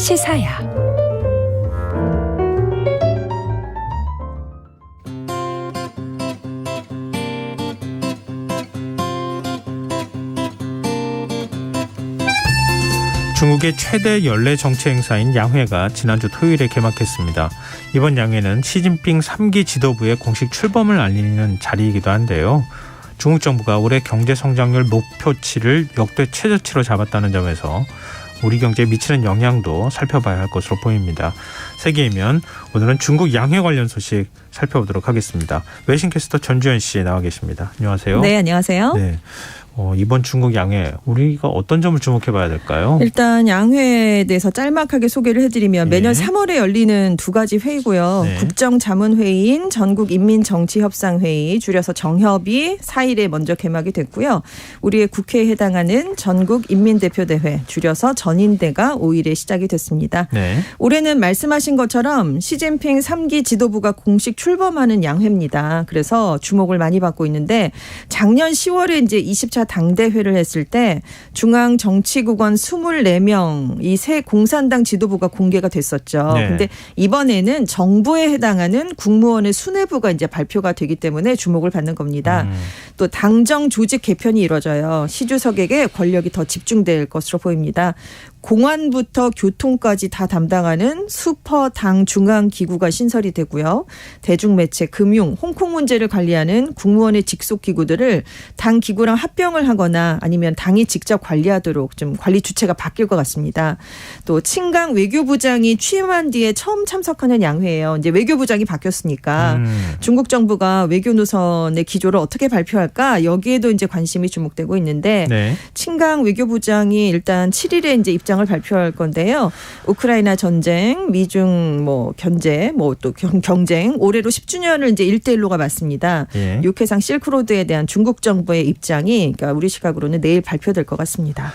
시사야. 중국의 최대 연례 정치 행사인 양회가 지난주 토요일에 개막했습니다. 이번 양회는 시진핑 3기 지도부의 공식 출범을 알리는 자리이기도 한데요. 중국 정부가 올해 경제 성장률 목표치를 역대 최저치로 잡았다는 점에서 우리 경제에 미치는 영향도 살펴봐야 할 것으로 보입니다. 세계이면 오늘은 중국 양회 관련 소식 살펴보도록 하겠습니다. 외신캐스터 전주현 씨 나와 계십니다. 안녕하세요. 네, 안녕하세요. 네. 이번 중국 양회 우리가 어떤 점을 주목해봐야 될까요? 일단 양회에 대해서 짤막하게 소개를 해드리면 매년 3월에 열리는 두 가지 회의고요. 네. 국정자문회의인 전국인민정치협상회의 줄여서 정협이 4일에 먼저 개막이 됐고요. 우리의 국회에 해당하는 전국인민대표대회 줄여서 전인대가 5일에 시작이 됐습니다. 네. 올해는 말씀하신 것처럼 시진핑 3기 지도부가 공식 출범하는 양회입니다. 그래서 주목을 많이 받고 있는데 작년 10월에 이제 20차 당대회를 했을 때 중앙정치국원 24명 이 새 공산당 지도부가 공개가 됐었죠. 네. 근데 이번에는 정부에 해당하는 국무원의 수뇌부가 이제 발표가 되기 때문에 주목을 받는 겁니다. 또 당정 조직 개편이 이루어져요. 시 주석에게 권력이 더 집중될 것으로 보입니다. 공안부터 교통까지 다 담당하는 슈퍼 당 중앙 기구가 신설이 되고요. 대중매체, 금융, 홍콩 문제를 관리하는 국무원의 직속 기구들을 당 기구랑 합병을 하거나 아니면 당이 직접 관리하도록 좀 관리 주체가 바뀔 것 같습니다. 또 친강 외교부장이 취임한 뒤에 처음 참석하는 양회예요. 이제 외교부장이 바뀌었으니까 중국 정부가 외교 노선의 기조를 어떻게 발표할까 여기에도 이제 관심이 주목되고 있는데 네. 친강 외교부장이 일단 7일에 이제 입장을 발표할 건데요. 우크라이나 전쟁, 미중 견제, 또 경쟁 올해로 10주년을 이제 1대1로가 맞습니다. 예. 육해상 실크로드에 대한 중국 정부의 입장이 그러니까 우리 시각으로는 내일 발표될 것 같습니다.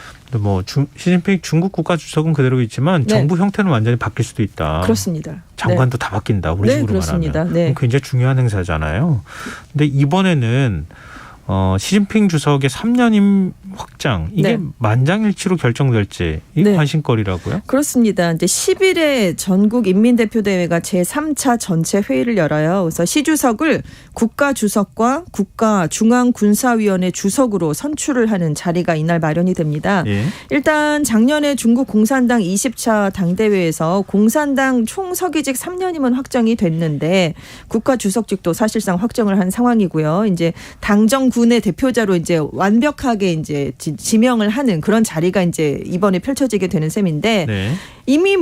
시진핑 중국 국가 주석은 그대로 있지만 네. 정부 형태는 완전히 바뀔 수도 있다. 그렇습니다. 장관도 다 바뀐다. 우리 식으로 그렇습니다. 말하면. 네. 굉장히 중요한 행사잖아요. 근데 이번에는 시진핑 주석의 3년임 확장 이게 네. 만장일치로 결정될지 이게 네. 관심거리라고요? 그렇습니다. 이제 10일에 전국인민대표대회가 제3차 전체 회의를 열어요. 그래서 시 주석을 국가주석과 국가중앙군사위원회 주석으로 선출을 하는 자리가 이날 마련이 됩니다. 예. 일단 작년에 중국 공산당 20차 당대회에서 공산당 총서기직 3년임은 확정이 됐는데 국가주석직도 사실상 확정을 한 상황이고요. 이제 당정군의 대표자로 이제 완벽하게 이제 지명을 하는 그런 자리가 이제 이번에 펼쳐지게 되는 셈인데 네. 이미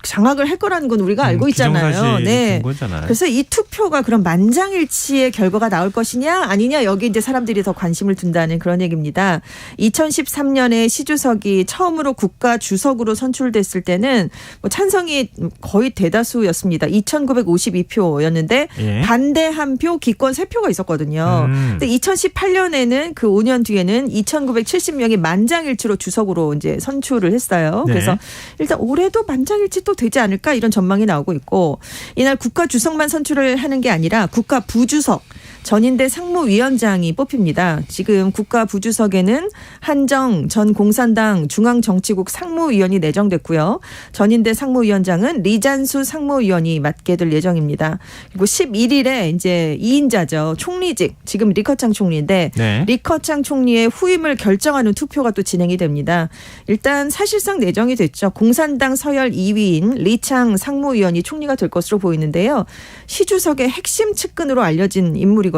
장악을 할 거라는 건 우리가 알고 있잖아요. 기정사실이 네. 된 거잖아요. 그래서 이 투표가 그런 만장일치의 결과가 나올 것이냐 아니냐 여기 이제 사람들이 더 관심을 둔다는 그런 얘기입니다. 2013년에 시 주석이 처음으로 국가 주석으로 선출됐을 때는 찬성이 거의 대다수였습니다. 2,952표였는데 예. 반대 1표, 기권 3표가 있었거든요. 근데 2018년에는 그 5년 뒤에는 2,970명이 만장일치로 주석으로 이제 선출을 했어요. 네. 그래서 일단 올해도 만장일치 또 되지 않을까 이런 전망이 나오고 있고 이날 국가 주석만 선출을 하는 게 아니라 국가 부주석 전인대 상무위원장이 뽑힙니다. 지금 국가 부주석에는 한정 전 공산당 중앙정치국 상무위원이 내정됐고요. 전인대 상무위원장은 리잔수 상무위원이 맡게 될 예정입니다. 그리고 11일에 이제 2인자죠. 총리직 지금 리커창 총리인데 네. 리커창 총리의 후임을 결정하는 투표가 또 진행이 됩니다. 일단 사실상 내정이 됐죠. 공산당 서열 2위인 리창 상무위원이 총리가 될 것으로 보이는데요. 시 주석의 핵심 측근으로 알려진 인물이거든요.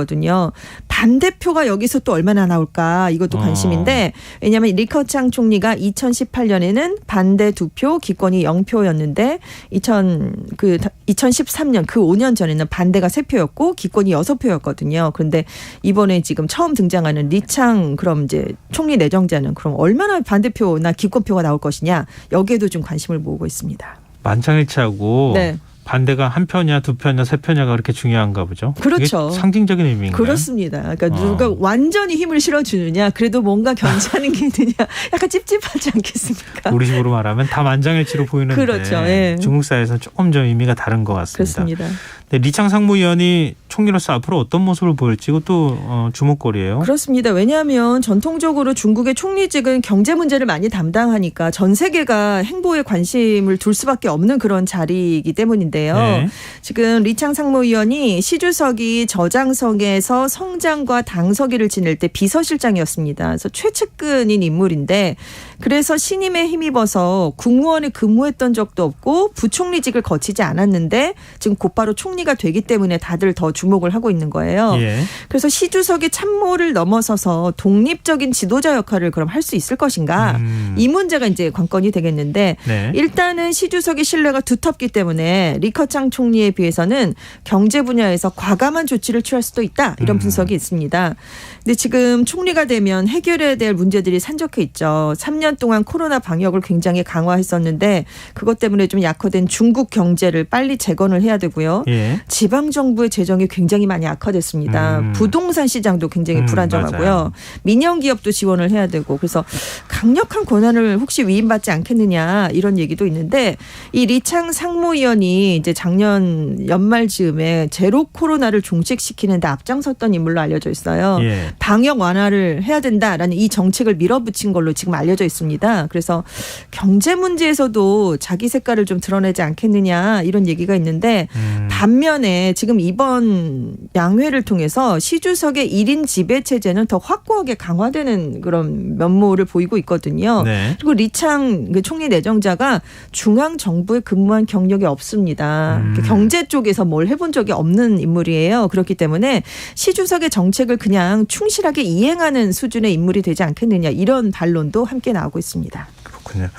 반대표가 여기서 또 얼마나 나올까 이것도 관심인데 왜냐하면 리커창 총리가 2018년에는 반대 2표 기권이 0표였는데 2013년 그 5년 전에는 반대가 3표였고 기권이 6표였거든요. 그런데 이번에 지금 처음 등장하는 리창 그럼 이제 총리 내정자는 그럼 얼마나 반대표나 기권표가 나올 것이냐 여기에도 좀 관심을 모으고 있습니다. 만장일치하고 네. 반대가 한 표냐 두 표냐 세 표냐가 그렇게 중요한가 보죠. 그렇죠. 이게 상징적인 의미인가요? 그렇습니다. 그러니까 누가 완전히 힘을 실어주느냐 그래도 뭔가 견제하는 게 있느냐 약간 찝찝하지 않겠습니까? 우리식으로 말하면 다 만장일치로 보이는데 그렇죠. 예. 중국 사회에서는 조금 좀 의미가 다른 것 같습니다. 그렇습니다. 네, 리창 상무위원이 총리로서 앞으로 어떤 모습을 보일지 이것도 주목거리예요. 그렇습니다. 왜냐하면 전통적으로 중국의 총리직은 경제 문제를 많이 담당하니까 전 세계가 행보에 관심을 둘 수밖에 없는 그런 자리이기 때문인데요. 네. 지금 리창 상무위원이 시 주석이 저장성에서 성장과 당서기를 지낼 때 비서실장이었습니다. 그래서 최측근인 인물인데 그래서 신임에 힘입어서 국무원에 근무했던 적도 없고 부총리직을 거치지 않았는데 지금 곧바로 총리가 되기 때문에 다들 더 주목을 하고 있는 거예요. 예. 그래서 시 주석의 참모를 넘어서서 독립적인 지도자 역할을 그럼 할 수 있을 것인가? 이 문제가 이제 관건이 되겠는데 네. 일단은 시 주석의 신뢰가 두텁기 때문에 리커창 총리에 비해서는 경제 분야에서 과감한 조치를 취할 수도 있다. 이런 분석이 있습니다. 근데 지금 총리가 되면 해결해야 될 문제들이 산적해 있죠. 3년 동안 코로나 방역을 굉장히 강화했었는데 그것 때문에 좀 약화된 중국 경제를 빨리 재건을 해야 되고요. 예. 지방정부의 재정이 굉장히 많이 악화됐습니다. 부동산 시장도 굉장히 불안정하고요. 맞아요. 민영기업도 지원을 해야 되고 그래서 강력한 권한을 혹시 위임받지 않겠느냐 이런 얘기도 있는데 이 리창 상무위원이 이제 작년 연말 즈음에 제로 코로나를 종식시키는 데 앞장섰던 인물로 알려져 있어요. 예. 방역 완화를 해야 된다라는 이 정책을 밀어붙인 걸로 지금 알려져 있습니다. 그래서 경제 문제에서도 자기 색깔을 좀 드러내지 않겠느냐 이런 얘기가 있는데 반면에 지금 이번 양회를 통해서 시 주석의 1인 지배 체제는 더 확고하게 강화되는 그런 면모를 보이고 있거든요. 네. 그리고 리창 총리 내정자가 중앙 정부에 근무한 경력이 없습니다. 경제 쪽에서 뭘 해본 적이 없는 인물이에요. 그렇기 때문에 시 주석의 정책을 그냥 충실하게 이행하는 수준의 인물이 되지 않겠느냐 이런 반론도 함께 나오고 있습니다. 그렇군요.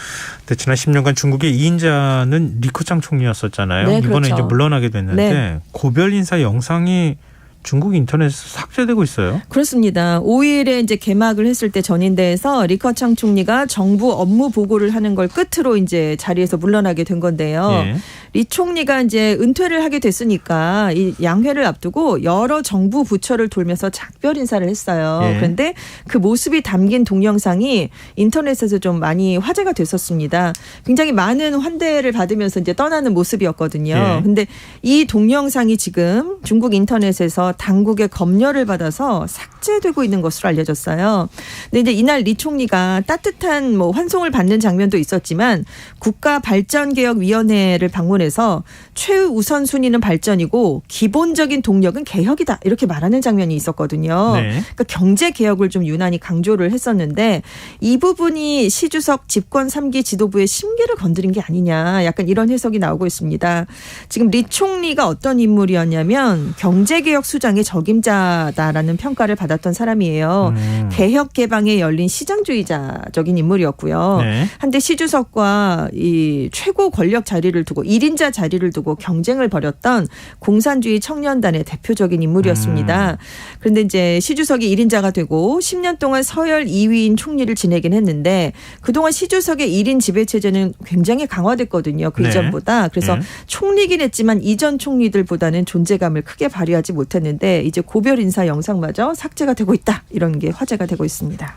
근데 지난 10년간 중국의 2인자는 리커창 총리였었잖아요. 네, 이번에 그렇죠. 이제 물러나게 됐는데 네. 고별 인사 영상이 중국 인터넷에서 삭제되고 있어요. 그렇습니다. 5일에 이제 개막을 했을 때 전인대에서 리커창 총리가 정부 업무 보고를 하는 걸 끝으로 이제 자리에서 물러나게 된 건데요. 예. 리 총리가 이제 은퇴를 하게 됐으니까 이 양회를 앞두고 여러 정부 부처를 돌면서 작별 인사를 했어요. 예. 그런데 그 모습이 담긴 동영상이 인터넷에서 좀 많이 화제가 됐었습니다. 굉장히 많은 환대를 받으면서 이제 떠나는 모습이었거든요. 예. 근데 이 동영상이 지금 중국 인터넷에서 당국의 검열을 받아서 삭제되고 있는 것으로 알려졌어요. 근데 이제 이날 리 총리가 따뜻한 뭐 환송을 받는 장면도 있었지만 국가발전개혁위원회를 방문해서 최우선 순위는 발전이고 기본적인 동력은 개혁이다 이렇게 말하는 장면이 있었거든요. 네. 그러니까 경제 개혁을 좀 유난히 강조를 했었는데 이 부분이 시 주석 집권 3기 지도부의 심기를 건드린 게 아니냐 약간 이런 해석이 나오고 있습니다. 지금 리 총리가 어떤 인물이었냐면 경제개혁 수장의 적임자다라는 평가를 받았던 사람이에요. 개혁 개방에 열린 시장주의자적인 인물이었고요. 네. 한때 시 주석과 이 최고 권력 자리를 두고 1인자 자리를 두고 경쟁을 벌였던 공산주의 청년단의 대표적인 인물이었습니다. 그런데 이제 시 주석이 1인자가 되고 10년 동안 서열 2위인 총리를 지내긴 했는데 그동안 시 주석의 1인 지배체제는 굉장히 강화됐거든요. 그 네. 이전보다. 그래서 총리긴 했지만 이전 총리들보다는 존재감을 크게 발휘하지 못했는데 이제 고별 인사 영상마저 삭제가 되고 있다. 이런 게 화제가 되고 있습니다.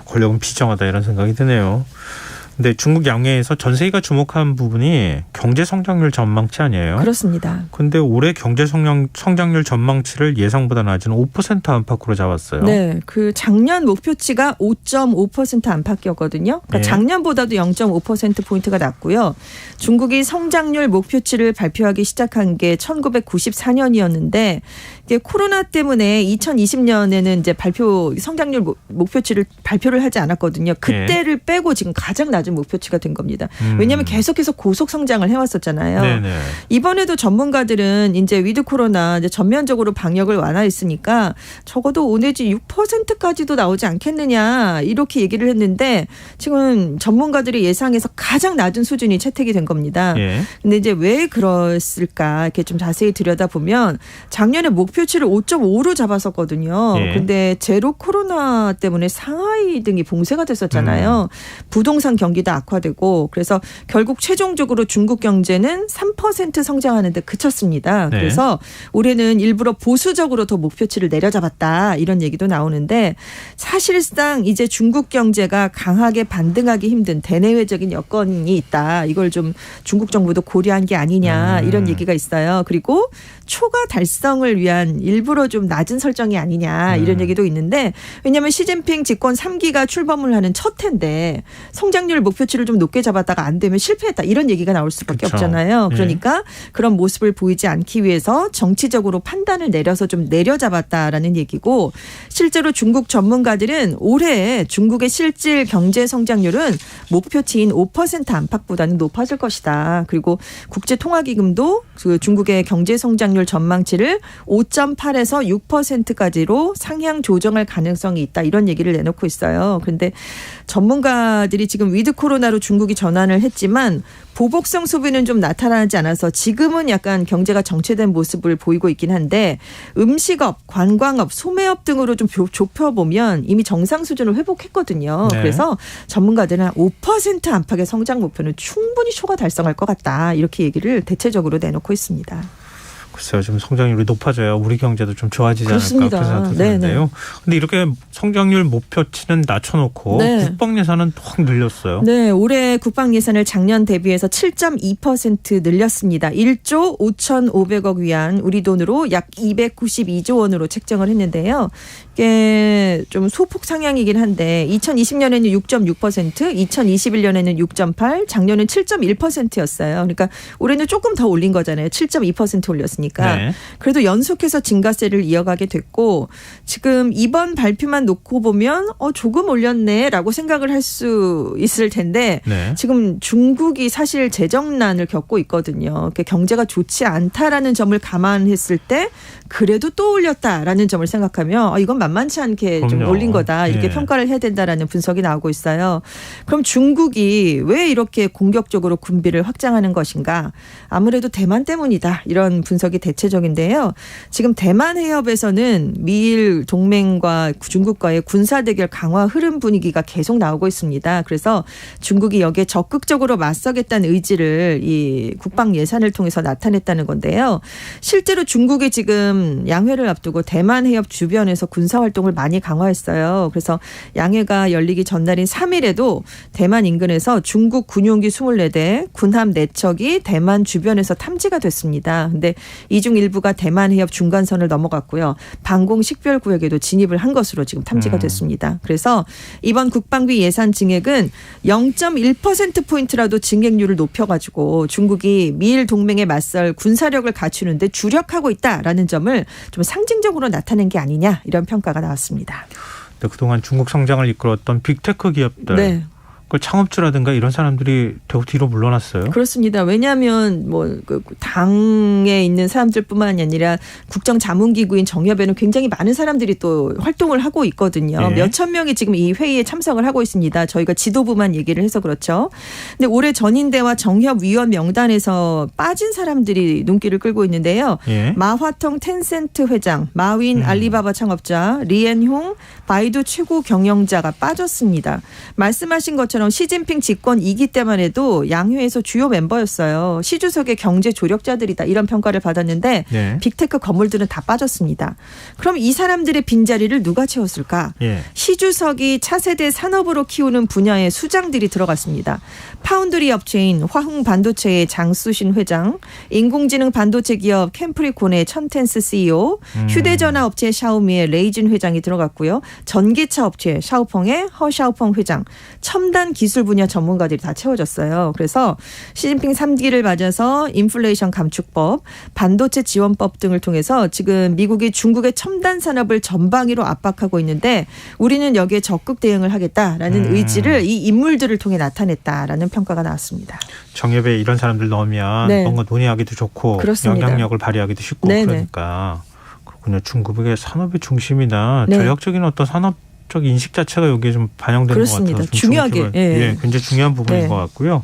권력은 비정하다 이런 생각이 드네요. 근데 중국 양회에서 전 세계가 주목한 부분이 경제 성장률 전망치 아니에요? 그렇습니다. 근데 올해 경제 성장률 전망치를 예상보다 낮은 5% 안팎으로 잡았어요. 네, 그 작년 목표치가 5.5% 안팎이었거든요. 그러니까 네. 작년보다도 0.5% 포인트가 낮고요. 중국이 성장률 목표치를 발표하기 시작한 게 1994년이었는데 이게 코로나 때문에 2020년에는 이제 성장률 목표치를 발표를 하지 않았거든요. 그때를 빼고 지금 가장 낮은 목표치가 된 겁니다. 왜냐하면 계속해서 고속 성장을 해왔었잖아요. 네네. 이번에도 전문가들은 이제 위드 코로나 이제 전면적으로 방역을 완화했으니까 적어도 5 내지 6%까지도 나오지 않겠느냐 이렇게 얘기를 했는데 지금 전문가들의 예상에서 가장 낮은 수준이 채택이 된 겁니다. 예. 근데 이제 왜 그랬을까 이렇게 좀 자세히 들여다보면 작년에 목표 목표치를 5.5로 잡았었거든요. 그런데 제로 코로나 때문에 상하이 등이 봉쇄가 됐었잖아요. 부동산 경기도 악화되고 그래서 결국 최종적으로 중국 경제는 3% 성장하는 데 그쳤습니다. 그래서 올해는 일부러 보수적으로 더 목표치를 내려잡았다 이런 얘기도 나오는데 사실상 이제 중국 경제가 강하게 반등하기 힘든 대내외적인 여건이 있다. 이걸 좀 중국 정부도 고려한 게 아니냐 이런 얘기가 있어요. 그리고 초과 달성을 위한 일부러 좀 낮은 설정이 아니냐 이런 얘기도 있는데 왜냐하면 시진핑 집권 3기가 출범을 하는 첫 해인데 성장률 목표치를 좀 높게 잡았다가 안 되면 실패했다 이런 얘기가 나올 수밖에 없잖아요. 그러니까 그런 모습을 보이지 않기 위해서 정치적으로 판단을 내려서 좀 내려잡았다라는 얘기고 실제로 중국 전문가들은 올해 중국의 실질 경제 성장률은 목표치인 5% 안팎보다는 높아질 것이다. 그리고 국제통화기금도 그 중국의 경제 성장률 전망치를 5.8에서 6%까지로 상향 조정할 가능성이 있다. 이런 얘기를 내놓고 있어요. 그런데 전문가들이 지금 위드 코로나로 중국이 전환을 했지만 보복성 소비는 좀 나타나지 않아서 지금은 약간 경제가 정체된 모습을 보이고 있긴 한데 음식업, 관광업, 소매업 등으로 좀 좁혀보면 이미 정상 수준을 회복했거든요. 그래서 전문가들은 5% 안팎의 성장 목표는 충분히 초과 달성할 것 같다. 이렇게 얘기를 대체적으로 내놓고 있습니다. 글쎄요. 좀 성장률이 높아져야 우리 경제도 좀 좋아지지 그렇습니다. 않을까 그런 생각도 드는데요. 그런데 이렇게 성장률 목표치는 낮춰놓고 국방 예산은 확 늘렸어요. 네. 올해 국방 예산을 작년 대비해서 7.2% 늘렸습니다. 1조 5,500억 위안 우리 돈으로 약 292조 원으로 책정을 했는데요. 이게 좀 소폭 상향이긴 한데 2020년에는 6.6%, 2021년에는 6.8%, 작년은 7.1%였어요. 그러니까 올해는 조금 더 올린 거잖아요. 7.2% 올렸으니까. 그래도 연속해서 증가세를 이어가게 됐고 지금 이번 발표만 놓고 보면 조금 올렸네라고 생각을 할 수 있을 텐데 지금 중국이 사실 재정난을 겪고 있거든요. 경제가 좋지 않다라는 점을 감안했을 때 그래도 또 올렸다라는 점을 생각하면 이건 만만치 않게 좀 올린 거다. 이렇게 평가를 해야 된다라는 분석이 나오고 있어요. 그럼 중국이 왜 이렇게 공격적으로 군비를 확장하는 것인가? 아무래도 대만 때문이다. 이런 분석이 대체적인데요. 지금 대만 해협에서는 미일 동맹과 중국과의 군사대결 강화 흐름 분위기가 계속 나오고 있습니다. 그래서 중국이 여기에 적극적으로 맞서겠다는 의지를 이 국방 예산을 통해서 나타냈다는 건데요. 실제로 중국이 지금 양회를 앞두고 대만 해협 주변에서 군사활동을 많이 강화했어요. 그래서 양회가 열리기 전날인 3일에도 대만 인근에서 중국 군용기 24대, 군함 4척이 대만 주변에서 탐지가 됐습니다. 그런데 이 중 일부가 대만 해협 중간선을 넘어갔고요. 방공 식별구역에도 진입을 한 것으로 지금 탐지가 됐습니다. 그래서 이번 국방비 예산 증액은 0.1%포인트라도 증액률을 높여가지고 중국이 미일 동맹에 맞설 군사력을 갖추는데 주력하고 있다라는 점을 좀 상징적으로 나타낸 게 아니냐 이런 평가가 나왔습니다. 네, 그동안 중국 성장을 이끌었던 빅테크 기업들 그 창업주라든가 이런 사람들이 뒤로 물러났어요. 그렇습니다. 왜냐하면 그 당에 있는 사람들뿐만이 아니라 국정자문기구인 정협에는 굉장히 많은 사람들이 또 활동을 하고 있거든요. 몇천 명이 지금 이 회의에 참석을 하고 있습니다. 저희가 지도부만 얘기를 해서 그렇죠. 근데 올해 전인대와 정협 위원 명단에서 빠진 사람들이 눈길을 끌고 있는데요. 마화통 텐센트 회장, 마윈 알리바바 창업자, 리엔홍 바이두 최고 경영자가 빠졌습니다. 말씀하신 것처럼 시진핑 집권 2기 때만 해도 양회에서 주요 멤버였어요. 시 주석의 경제 조력자들이다 이런 평가를 받았는데 빅테크 건물들은 다 빠졌습니다. 그럼 이 사람들의 빈자리를 누가 채웠을까? 시 주석이 차세대 산업으로 키우는 분야의 수장들이 들어갔습니다. 파운드리 업체인 화흥 반도체의 장수신 회장, 인공지능 반도체 기업 캠프리콘의 천텐스 CEO, 휴대전화 업체 샤오미의 레이진 회장이 들어갔고요. 전기차 업체 샤오펑의 허샤오펑 회장, 첨단 기술 분야 전문가들이 다 채워졌어요. 그래서 시진핑 3기를 맞아서 인플레이션 감축법, 반도체 지원법 등을 통해서 지금 미국이 중국의 첨단 산업을 전방위로 압박하고 있는데 우리는 여기에 적극 대응을 하겠다라는 의지를 이 인물들을 통해 나타냈다라는 평가가 나왔습니다. 정협에 이런 사람들 넣으면 뭔가 논의하기도 좋고 그렇습니다. 영향력을 발휘하기도 쉽고 그러니까 그렇군요. 중국의 산업의 중심이나 전략적인 어떤 산업적 인식 자체가 여기에 좀 반영되는 것 같아서 중요하게 굉장히 중요한 부분인 것 같고요.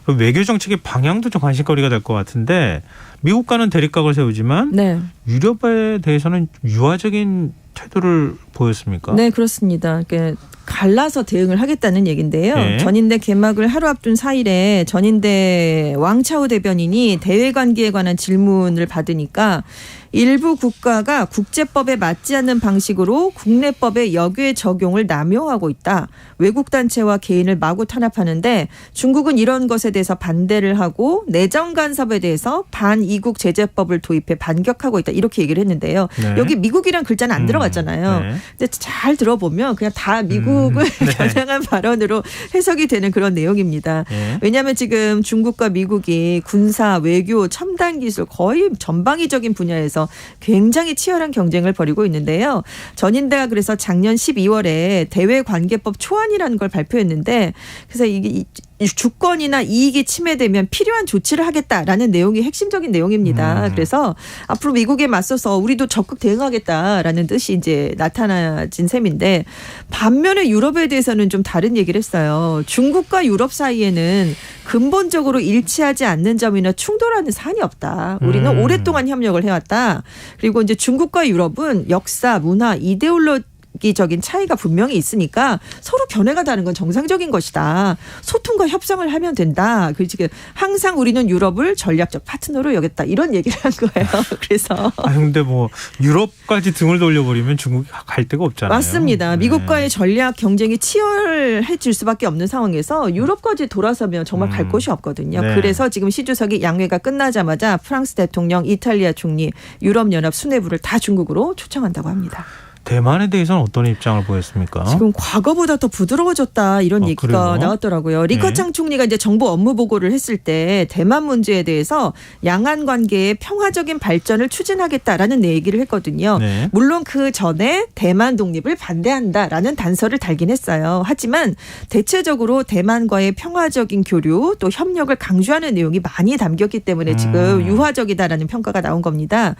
외교 정책의 방향도 좀 관심거리가 될 것 같은데 미국과는 대립각을 세우지만 네. 유럽에 대해서는 유화적인 태도를 보였습니까? 네, 그렇습니다. 그러니까 갈라서 대응을 하겠다는 얘기인데요. 네. 전인대 개막을 하루 앞둔 4일에 전인대 왕차오 대변인이 대외 관계에 관한 질문을 받으니까 일부 국가가 국제법에 맞지 않는 방식으로 국내법의 역외 적용을 남용하고 있다. 외국 단체와 개인을 마구 탄압하는데 중국은 이런 것에 대해서 반대를 하고 내정 간섭에 대해서 반이국 제재법을 도입해 반격하고 있다. 이렇게 얘기를 했는데요. 네. 여기 미국이란 글자는 안 들어갔잖아요. 네. 근데 잘 들어보면 그냥 다 미국을 네. 겨냥한 발언으로 해석이 되는 그런 내용입니다. 네. 왜냐하면 지금 중국과 미국이 군사, 외교, 첨단 기술 거의 전방위적인 분야에서 굉장히 치열한 경쟁을 벌이고 있는데요. 전인대가 그래서 작년 12월에 대외관계법 초안이라는 걸 발표했는데 그래서 이게 주권이나 이익이 침해되면 필요한 조치를 하겠다라는 내용이 핵심적인 내용입니다. 그래서 앞으로 미국에 맞서서 우리도 적극 대응하겠다라는 뜻이 이제 나타나진 셈인데 반면에 유럽에 대해서는 좀 다른 얘기를 했어요. 중국과 유럽 사이에는 근본적으로 일치하지 않는 점이나 충돌하는 사안이 없다. 우리는 오랫동안 협력을 해왔다. 그리고 이제 중국과 유럽은 역사, 문화, 이데올로기적인 차이가 분명히 있으니까 서로 견해가 다른 건 정상적인 것이다. 소통과 협상을 하면 된다. 그리고 항상 우리는 유럽을 전략적 파트너로 여겼다. 이런 얘기를 한 거예요. 그래서 근데 뭐 유럽까지 등을 돌려버리면 중국이 갈 데가 없잖아요. 맞습니다. 네. 미국과의 전략 경쟁이 치열해질 수밖에 없는 상황에서 유럽까지 돌아서면 정말 갈 곳이 없거든요. 네. 그래서 지금 시 주석이 양회가 끝나자마자 프랑스 대통령, 이탈리아 총리, 유럽연합 수뇌부를 다 중국으로 초청한다고 합니다. 대만에 대해서는 어떤 입장을 보였습니까? 지금 과거보다 더 부드러워졌다 이런 얘기가 그래요? 나왔더라고요. 리커창 총리가 이제 정부 업무 보고를 했을 때 대만 문제에 대해서 양안 관계의 평화적인 발전을 추진하겠다라는 얘기를 했거든요. 네. 물론 그 전에 대만 독립을 반대한다라는 단서를 달긴 했어요. 하지만 대체적으로 대만과의 평화적인 교류 또 협력을 강조하는 내용이 많이 담겼기 때문에 지금 유화적이다라는 평가가 나온 겁니다.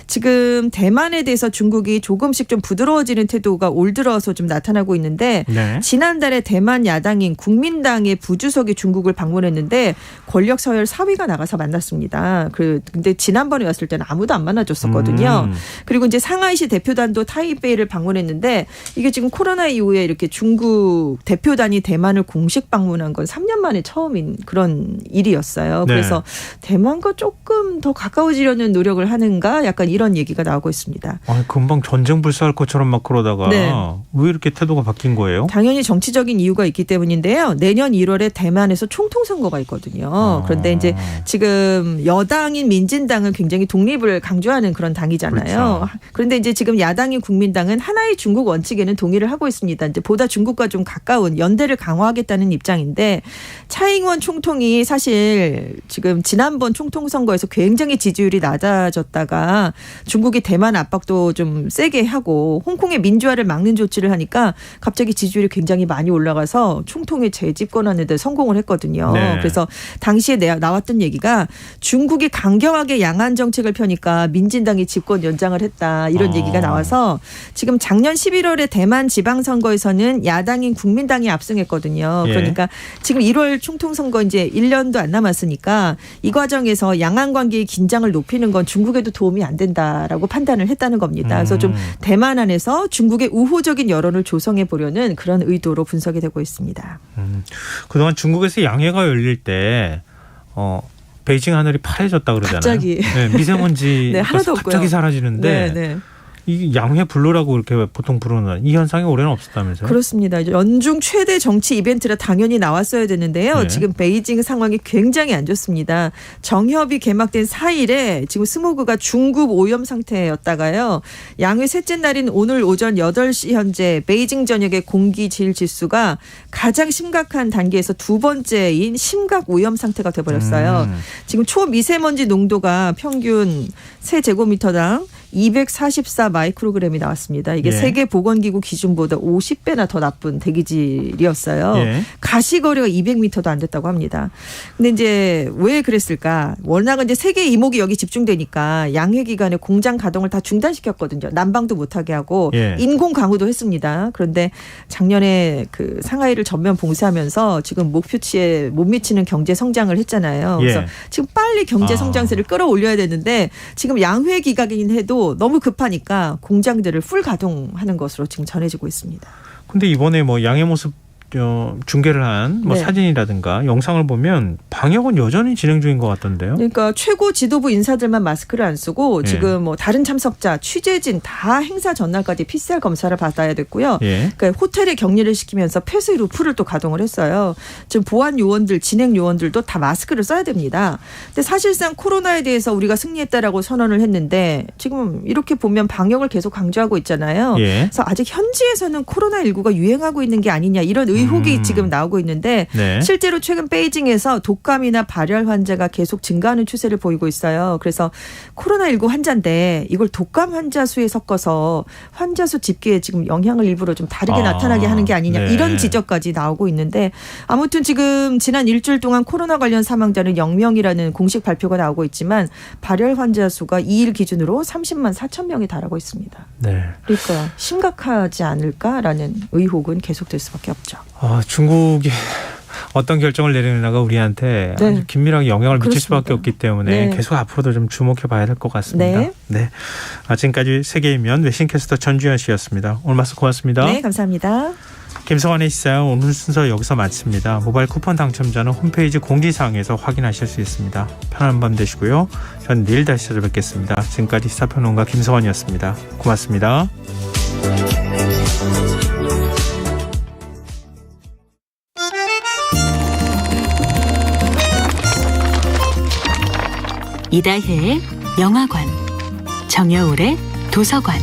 지금 대만에 대해서 중국이 조금씩 좀 부드러워지는 태도가 올 들어서 좀 나타나고 있는데 네. 지난달에 대만 야당인 국민당의 부주석이 중국을 방문했는데 권력 서열 4위가 나가서 만났습니다. 근데 지난번에 왔을 때는 아무도 안 만나줬었거든요. 그리고 이제 상하이시 대표단도 타이베이를 방문했는데 이게 지금 코로나 이후에 이렇게 중국 대표단이 대만을 공식 방문한 건 3년 만에 처음인 그런 일이었어요. 네. 그래서 대만과 조금 더 가까워지려는 노력을 하는가 약간 이런 얘기가 나오고 있습니다. 금방 전쟁 불사할 것처럼 막 그러다가 네. 왜 이렇게 태도가 바뀐 거예요? 당연히 정치적인 이유가 있기 때문인데요. 내년 1월에 대만에서 총통선거가 있거든요. 그런데 이제 지금 여당인 민진당은 굉장히 독립을 강조하는 그런 당이잖아요. 그렇죠. 그런데 이제 지금 야당인 국민당은 하나의 중국 원칙에는 동의를 하고 있습니다. 이제 보다 중국과 좀 가까운 연대를 강화하겠다는 입장인데 차잉원 총통이 사실 지금 지난번 총통 선거에서 굉장히 지지율이 낮아졌다가 중국이 대만 압박도 좀 세게 하고 홍콩의 민주화를 막는 조치를 하니까 갑자기 지지율이 굉장히 많이 올라가서 총통에 재집권하는 데 성공을 했거든요. 네. 그래서 당시에 나왔던 얘기가 중국이 강경하게 양안 정책을 펴니까 민진당이 집권 연장을 했다. 이런 얘기가 나와서 지금 작년 11월에 대만 지방선거에서는 야당인 국민당이 압승했거든요. 예. 그러니까 지금 1월 총통 선거 이제 1년도 안 남았으니까 이 과정에서 양안 관계의 긴장을 높이는 건 중국에도 도움이 안 된다라고 판단을 했다는 겁니다. 그래서 좀 대만 안에서 중국의 우호적인 여론을 조성해 보려는 그런 의도로 분석이 되고 있습니다. 그동안 중국에서 양회가 열릴 때 베이징 하늘이 파래졌다 그러잖아요. 갑자기. 네, 미세먼지 네, 하나도 갑자기 없고요. 사라지는데 네. 이 양회 불로라고 이렇게 보통 부르는 이 현상이 올해는 없었다면서요? 그렇습니다. 이제 연중 최대 정치 이벤트라 당연히 나왔어야 되는데요. 네. 지금 베이징 상황이 굉장히 안 좋습니다. 정협이 개막된 4일에 지금 스모그가 중급 오염 상태였다가요. 양회 셋째 날인 오늘 오전 8시 현재 베이징 전역의 공기질 지수가 가장 심각한 단계에서 두 번째인 심각 오염 상태가 돼버렸어요. 지금 초미세먼지 농도가 평균 세제곱미터당 244 마이크로그램이 나왔습니다. 이게 예. 세계보건기구 기준보다 50배나 더 나쁜 대기질이었어요. 예. 가시거리가 200m도 안 됐다고 합니다. 근데 이제 왜 그랬을까? 워낙은 이제 세계 이목이 여기 집중되니까 양회 기간에 공장 가동을 다 중단시켰거든요. 난방도 못하게 하고 예. 인공 강우도 했습니다. 그런데 작년에 그 상하이를 전면 봉쇄하면서 지금 목표치에 못 미치는 경제 성장을 했잖아요. 그래서 예. 지금 빨리 경제 성장세를 끌어올려야 되는데 지금 양회 기간이긴 해도 너무 급하니까 공장들을 풀 가동하는 것으로 지금 전해지고 있습니다. 근데 이번에 뭐 양의 모습 중계를 한 뭐 네. 사진이라든가 영상을 보면 방역은 여전히 진행 중인 것 같던데요. 그러니까 최고 지도부 인사들만 마스크를 안 쓰고 예. 지금 뭐 다른 참석자, 취재진 다 행사 전날까지 PCR 검사를 받아야 됐고요. 예. 그러니까 호텔에 격리를 시키면서 폐쇄 루프를 또 가동을 했어요. 지금 보안 요원들, 진행 요원들도 다 마스크를 써야 됩니다. 근데 사실상 코로나에 대해서 우리가 승리했다라고 선언을 했는데 지금 이렇게 보면 방역을 계속 강조하고 있잖아요. 예. 그래서 아직 현지에서는 코로나19가 유행하고 있는 게 아니냐 이런 의혹이 지금 나오고 있는데 네. 실제로 최근 베이징에서 독감이나 발열 환자가 계속 증가하는 추세를 보이고 있어요. 그래서 코로나19 환자인데 이걸 독감 환자 수에 섞어서 환자 수 집계에 지금 영향을 일부러 좀 다르게 나타나게 하는 게 아니냐 네. 이런 지적까지 나오고 있는데 아무튼 지금 지난 일주일 동안 코로나 관련 사망자는 0명이라는 공식 발표가 나오고 있지만 발열 환자 수가 2일 기준으로 30만 4천 명에 달하고 있습니다. 네. 그러니까 심각하지 않을까라는 의혹은 계속될 수밖에 없죠. 중국이 어떤 결정을 내리느냐가 우리한테 네. 아주 긴밀하게 영향을 미칠 그렇습니다. 수밖에 없기 때문에 네. 계속 앞으로도 좀 주목해 봐야 될 것 같습니다. 네. 네. 지금까지 세계인면 외신캐스터 전주현 씨였습니다. 오늘 말씀 고맙습니다. 네, 감사합니다. 김성환의 시사요. 오늘 순서 여기서 마칩니다. 모바일 쿠폰 당첨자는 홈페이지 공지사항에서 확인하실 수 있습니다. 편안한 밤 되시고요. 전 내일 다시 찾아뵙겠습니다. 지금까지 시사평론가 김성환이었습니다. 고맙습니다. 이다혜의 영화관, 정여울의 도서관.